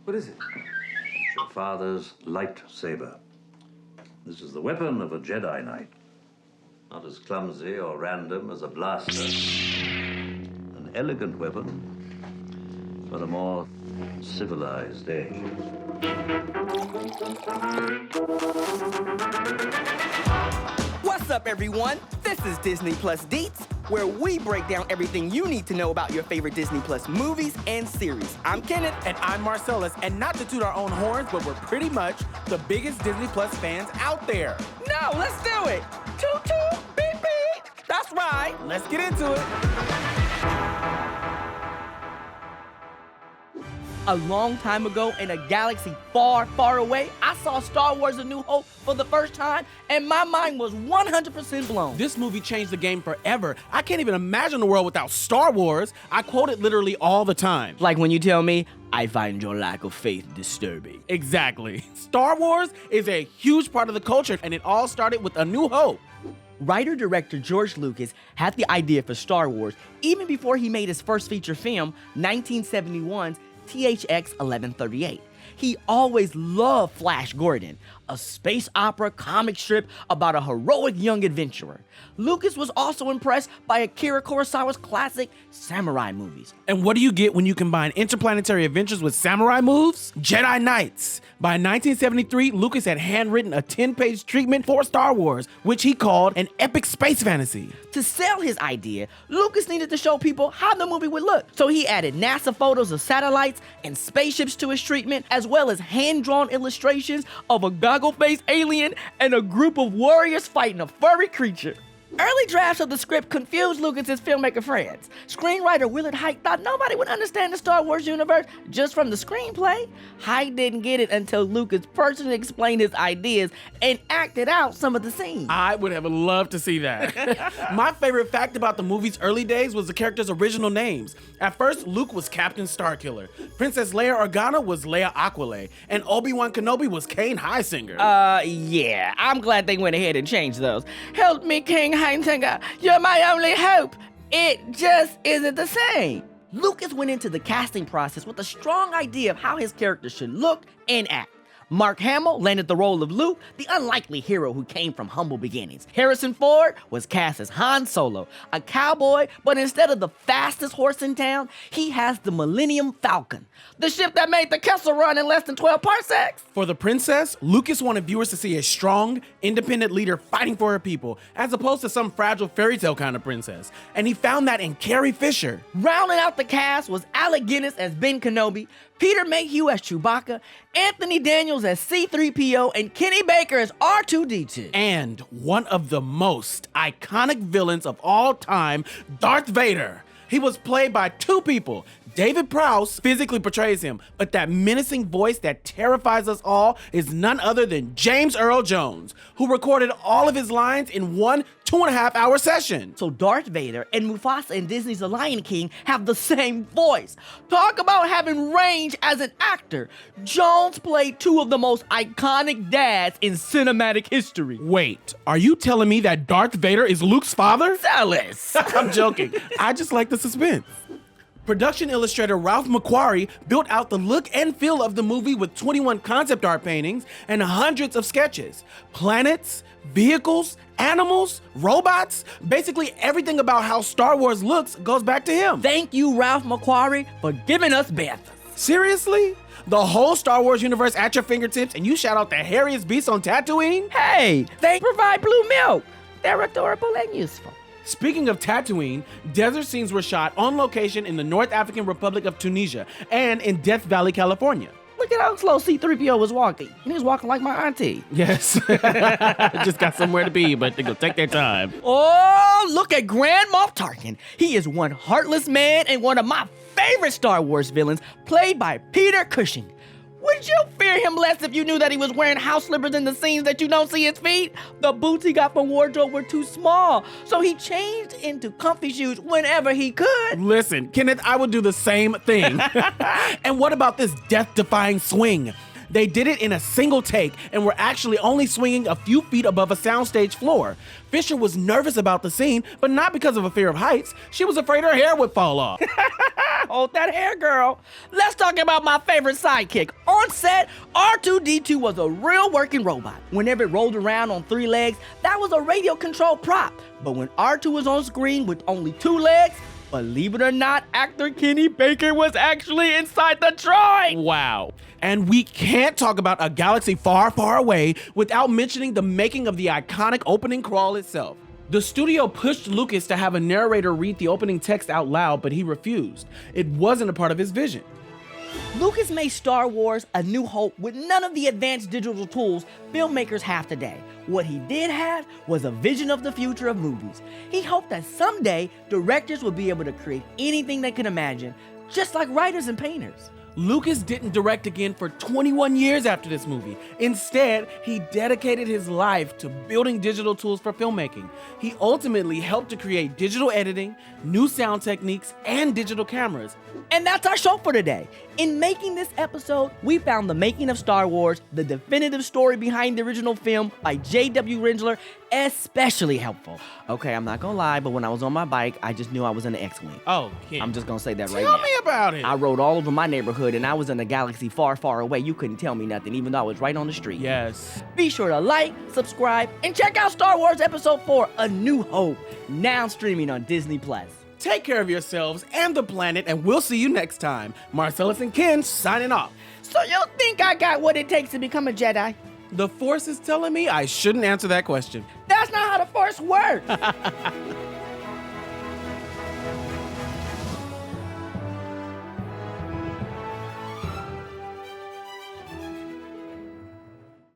What is it? It's your father's lightsaber. This is the weapon of a Jedi Knight. Not as clumsy or random as a blaster. An elegant weapon for a more civilized age. What's up, everyone? This is Disney Plus Deets, where we break down everything you need to know about your favorite Disney Plus movies and series. I'm Kenneth. And I'm Marcellus, and not to toot our own horns, but we're pretty much the biggest Disney Plus fans out there. No, let's do it. Toot toot, beep beep. That's right. Let's get into it. A long time ago in a galaxy far, far away, I saw Star Wars: A New Hope for the first time, and my mind was 100% blown. This movie changed the game forever. I can't even imagine the world without Star Wars. I quote it literally all the time. Like when you tell me, I find your lack of faith disturbing. Exactly. Star Wars is a huge part of the culture, and it all started with A New Hope. Writer-director George Lucas had the idea for Star Wars even before he made his first feature film, 1971's THX 1138. He always loved Flash Gordon, a space opera comic strip about a heroic young adventurer. Lucas was also impressed by Akira Kurosawa's classic samurai movies. And what do you get when you combine interplanetary adventures with samurai moves? Jedi Knights. By 1973, Lucas had handwritten a 10-page treatment for Star Wars, which he called an epic space fantasy. To sell his idea, Lucas needed to show people how the movie would look. So he added NASA photos of satellites and spaceships to his treatment, as well as hand-drawn illustrations of a goggle-faced alien and a group of warriors fighting a furry creature. Early drafts of the script confused Lucas's filmmaker friends. Screenwriter Willard Height thought nobody would understand the Star Wars universe just from the screenplay. Height didn't get it until Lucas personally explained his ideas and acted out some of the scenes. I would have loved to see that. My favorite fact about the movie's early days was the characters' original names. At first, Luke was Captain Starkiller, Princess Leia Organa was Leia Aquila, and Obi-Wan Kenobi was Kane Highsinger. Yeah, I'm glad they went ahead and changed those. Help me, King Highsinger, you're my only hope. It just isn't the same. Lucas went into the casting process with a strong idea of how his character should look and act. Mark Hamill landed the role of Luke, the unlikely hero who came from humble beginnings. Harrison Ford was cast as Han Solo, a cowboy, but instead of the fastest horse in town, he has the Millennium Falcon, the ship that made the Kessel Run in less than 12 parsecs. For the princess, Lucas wanted viewers to see a strong, independent leader fighting for her people, as opposed to some fragile fairy tale kind of princess. And he found that in Carrie Fisher. Rounding out the cast was Alec Guinness as Ben Kenobi, Peter Mayhew as Chewbacca, Anthony Daniels as C-3PO, and Kenny Baker as R2-D2. And one of the most iconic villains of all time, Darth Vader. He was played by two people. David Prowse physically portrays him, but that menacing voice that terrifies us all is none other than James Earl Jones, who recorded all of his lines in one 2.5-hour session. So Darth Vader and Mufasa in Disney's The Lion King have the same voice. Talk about having range as an actor. Jones played two of the most iconic dads in cinematic history. Wait, are you telling me that Darth Vader is Luke's father? Zealous. I'm joking. I just like the suspense. Production illustrator Ralph McQuarrie built out the look and feel of the movie with 21 concept art paintings and hundreds of sketches. Planets, vehicles, animals, robots, basically everything about how Star Wars looks goes back to him. Thank you, Ralph McQuarrie, for giving us Banthas. Seriously? The whole Star Wars universe at your fingertips, and you shout out the hairiest beast on Tatooine? Hey, they provide blue milk. They're adorable and useful. Speaking of Tatooine, desert scenes were shot on location in the North African Republic of Tunisia and in Death Valley, California. Look at how slow C-3PO was walking. He was walking like my auntie. Yes. Just got somewhere to be, but they're gonna take their time. Oh, look at Grand Moff Tarkin. He is one heartless man and one of my favorite Star Wars villains, played by Peter Cushing. Would you fear him less if you knew that he was wearing house slippers in the scenes that you don't see his feet? The boots he got from wardrobe were too small, so he changed into comfy shoes whenever he could. Listen, Kenneth, I would do the same thing. And what about this death-defying swing? They did it in a single take and were actually only swinging a few feet above a soundstage floor. Fisher was nervous about the scene, but not because of a fear of heights. She was afraid her hair would fall off. Hold that hair, girl. Let's talk about my favorite sidekick. On set, R2-D2 was a real working robot. Whenever it rolled around on 3 legs, that was a radio-controlled prop. But when R2 was on screen with only 2 legs, believe it or not, actor Kenny Baker was actually inside the droid. Wow. And we can't talk about A Galaxy Far, Far Away without mentioning the making of the iconic opening crawl itself. The studio pushed Lucas to have a narrator read the opening text out loud, but he refused. It wasn't a part of his vision. Lucas made Star Wars A New Hope with none of the advanced digital tools filmmakers have today. What he did have was a vision of the future of movies. He hoped that someday directors would be able to create anything they could imagine, just like writers and painters. Lucas didn't direct again for 21 years after this movie. Instead, he dedicated his life to building digital tools for filmmaking. He ultimately helped to create digital editing, new sound techniques, and digital cameras. And that's our show for today. In making this episode, we found the making of Star Wars, the definitive story behind the original film by J.W. Ringler, especially helpful. Okay, I'm not gonna lie, but when I was on my bike, I just knew I was in the X-Wing. Oh, Ken. I'm just gonna say that right Tell now. me about it. I rode all over my neighborhood and I was in a galaxy far, far away. You couldn't tell me nothing, even though I was right on the street. Yes. Be sure to like, subscribe, and check out Star Wars Episode 4, A New Hope, now streaming on Disney+. Take care of yourselves and the planet, and we'll see you next time. Marcellus and Ken signing off. So you think I got what it takes to become a Jedi? The Force is telling me I shouldn't answer that question. That's not how the Force works.